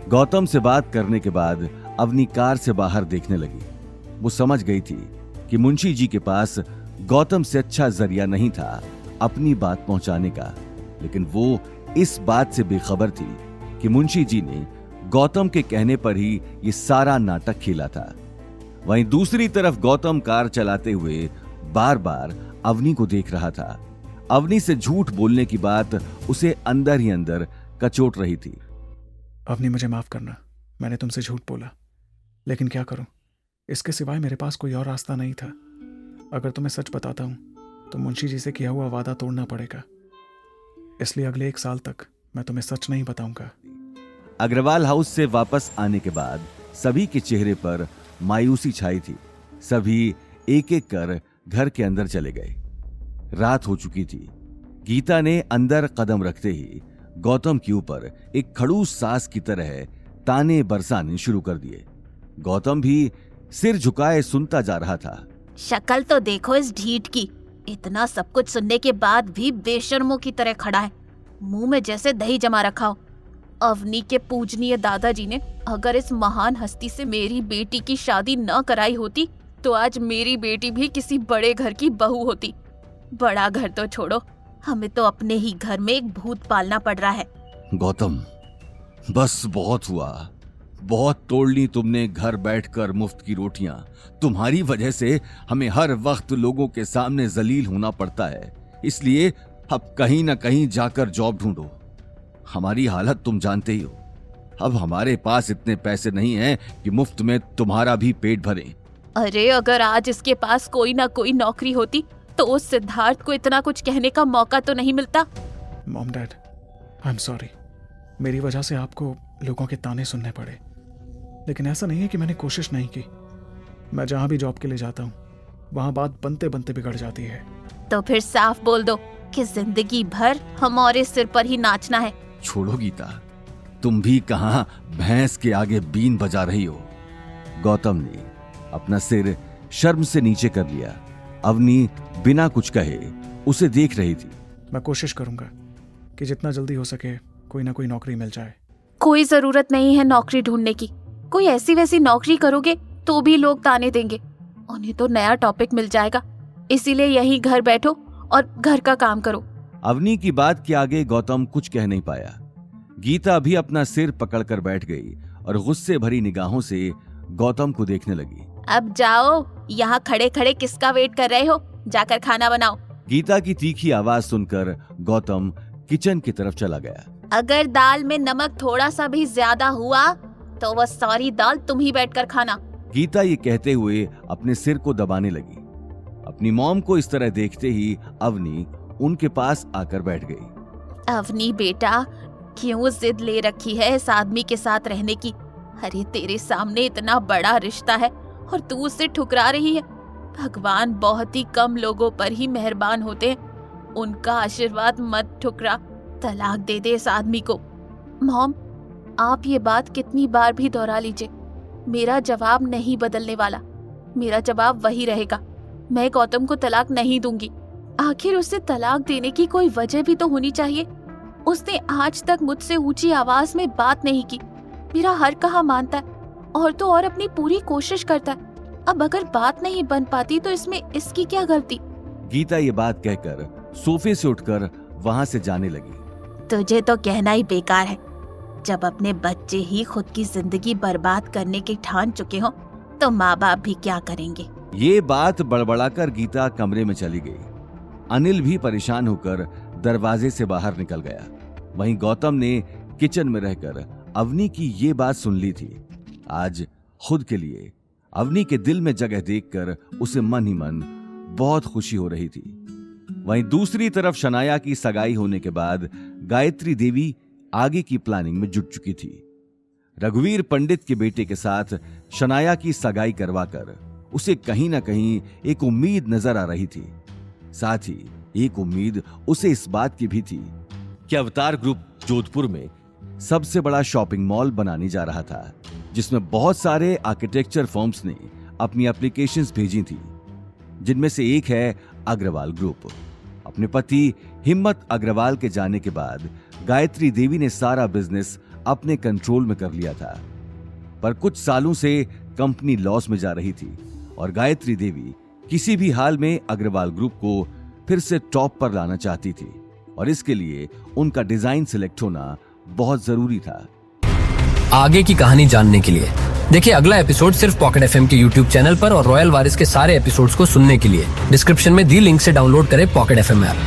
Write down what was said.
गौतम से बात करने के बाद अवनी कार से बाहर देखने लगी। वो समझ गई थी कि मुंशी जी के पास गौतम से अच्छा जरिया नहीं था अपनी बात पहुंचाने का, लेकिन वो इस बात से बेखबर थी कि मुंशी जी ने गौतम के कहने पर ही ये सारा नाटक खेला था। वहीं दूसरी तरफ गौतम कार चलाते हुए बार बार अवनी को देख रहा था। अवनी से झूठ बोलने की बात उसे अंदर ही अंदर कचोट रही थी। अवनी, मुझे माफ करना, मैंने तुमसे झूठ बोला, लेकिन क्या करूं, इसके सिवाय मेरे पास कोई और रास्ता नहीं था। अगर तुम्हें सच बताता हूं तो मुंशी जी से किया हुआ वादा तोड़ना पड़ेगा, इसलिए अगले 1 साल तक मैं तुम्हें सच नहीं बताऊंगा। अग्रवाल हाउस से वापस आने के बाद सभी के चेहरे पर मायूसी छाई थी। सभी एक एक कर घर के अंदर चले गए। रात हो चुकी थी। गीता ने अंदर कदम रखते ही गौतम के ऊपर एक खड़ूस सास की तरह ताने बरसाने शुरू कर दिए। गौतम भी सिर झुकाए सुनता जा रहा था। शक्ल तो देखो इस ढीठ की, इतना सब कुछ सुनने के बाद भी बेशर्मों की तरह खड़ा है, मुंह में जैसे दही जमा रखा हो। अवनी के पूजनीय दादाजी ने अगर इस महान हस्ती से मेरी बेटी की शादी न कराई होती तो आज मेरी बेटी भी किसी बड़े घर की बहू होती। बड़ा घर तो छोड़ो, हमें तो अपने ही घर में एक भूत पालना पड़ रहा है। गौतम, बस बहुत हुआ, बहुत तोड़ ली तुमने घर बैठकर मुफ्त की रोटियां। तुम्हारी वजह से हमें हर वक्त लोगों के सामने जलील होना पड़ता है, इसलिए अब कहीं ना कहीं जाकर जॉब ढूंढो। हमारी हालत तुम जानते ही हो। अब हमारे पास इतने पैसे नहीं हैं कि मुफ्त में तुम्हारा भी पेट भरें। अरे अगर आज इसके पास कोई ना कोई नौकरी होती तो उस सिद्धार्थ को इतना कुछ कहने का मौका तो नहीं मिलता। Mom dad, I am sorry, मेरी वजह से आपको लोगों के ताने सुनने पड़े, लेकिन ऐसा नहीं है कि मैंने कोशिश नहीं की। मैं जहां भी जॉब के लिए जाता हूँ वहां बात बनते बनते बिगड़ जाती है। तो फिर साफ बोल दो कि जिंदगी भर हमारे सिर पर ही नाचना है। छोड़ो गीता, तुम भी कहां भैंस के आगे बीन बजा रही हो। गौतम ने अपना सिर शर्म से नीचे कर लिया। अवनी बिना कुछ कहे उसे देख रही थी। मैं कोशिश करूंगा कि जितना जल्दी हो सके कोई ना कोई नौकरी मिल जाए। कोई जरूरत नहीं है नौकरी ढूंढने की। कोई ऐसी वैसी नौकरी करोगे तो भी लोग ताने देंगे, उन्हें तो नया टॉपिक मिल जाएगा। इसीलिए यहीं घर बैठो और घर का काम करो। अवनी की बात के आगे गौतम कुछ कह नहीं पाया। गीता भी अपना सिर पकड़कर बैठ गई और गुस्से भरी निगाहों से गौतम को देखने लगी। अब जाओ, यहाँ खड़े खड़े किसका वेट कर रहे हो? जाकर खाना बनाओ। गीता की तीखी आवाज सुनकर गौतम किचन की तरफ चला गया। अगर दाल में नमक थोड़ा सा भी ज्यादा हुआ तो वह सारी दाल तुम ही बैठकर खाना। गीता ये कहते हुए अपने सिर को दबाने लगी। अपनी मॉम को इस तरह देखते ही अवनी उनके पास आकर बैठ गई। अवनी बेटा, क्यों जिद ले रखी है इस आदमी के साथ रहने की? अरे तेरे सामने इतना बड़ा रिश्ता है और तू उसे ठुकरा रही है। भगवान बहुत ही कम लोगों पर ही मेहरबान होते हैं, उनका आशीर्वाद मत ठुकरा। तलाक दे दे इस आदमी को। मॉम, आप ये बात कितनी बार भी दोहरा लीजिए, मेरा जवाब नहीं बदलने वाला। मेरा जवाब वही रहेगा, मैं गौतम को तलाक नहीं दूंगी। आखिर उसे तलाक देने की कोई वजह भी तो होनी चाहिए। उसने आज तक मुझसे ऊंची आवाज में बात नहीं की, मेरा हर कहा मानता है और तो और अपनी पूरी कोशिश करता है। अब अगर बात नहीं बन पाती तो इसमें इसकी क्या गलती? गीता ये बात कहकर सोफे से उठकर वहां से जाने लगी। तुझे तो कहना ही बेकार है। जब अपने बच्चे ही खुद की जिंदगी बर्बाद करने की ठान चुके हो तो माँ बाप भी क्या करेंगे? ये बात बड़बड़ाकर गीता कमरे में चली गई। अनिल भी परेशान होकर दरवाजे से बाहर निकल गया। वहीं गौतम ने किचन में रहकर अवनी की ये बात सुन ली थी। आज खुद के लिए अवनी के दिल में जगह देखकर उसे मन ही मन बहुत खुशी हो रही थी। वहीं दूसरी तरफ शनाया की सगाई होने के बाद गायत्री देवी आगे की प्लानिंग में जुट चुकी थी। रघुवीर पंडित के बेटे के साथ शनाया की सगाई करवाकर उसे कहीं ना कहीं एक उम्मीद नजर आ रही थी। साथ ही एक उम्मीद उसे इस बात की भी थी कि अवतार ग्रुप जोधपुर में सबसे बड़ा शॉपिंग मॉल बनाने जा रहा था, जिसमें बहुत सारे आर्किटेक्चर फर्म्स ने अपनी एप्लीकेशंस भेजी थी, जिनमें से एक है अग्रवाल ग्रुप। अपने पति हिम्मत अग्रवाल के जाने के बाद गायत्री देवी ने सारा बिजनेस अपने कंट्रोल में कर लिया था। पर कुछ सालों से कंपनी लॉस में जा रही थी और गायत्री देवी किसी भी हाल में अग्रवाल ग्रुप को फिर से टॉप पर लाना चाहती थी और इसके लिए उनका डिजाइन सिलेक्ट होना बहुत जरूरी था। आगे की कहानी जानने के लिए देखिए अगला एपिसोड सिर्फ पॉकेट एफएम के यूट्यूब चैनल पर और रॉयल वारिस के सारे एपिसोड्स को सुनने के लिए डिस्क्रिप्शन में दी लिंक से डाउनलोड करें पॉकेट एफएम ऐप।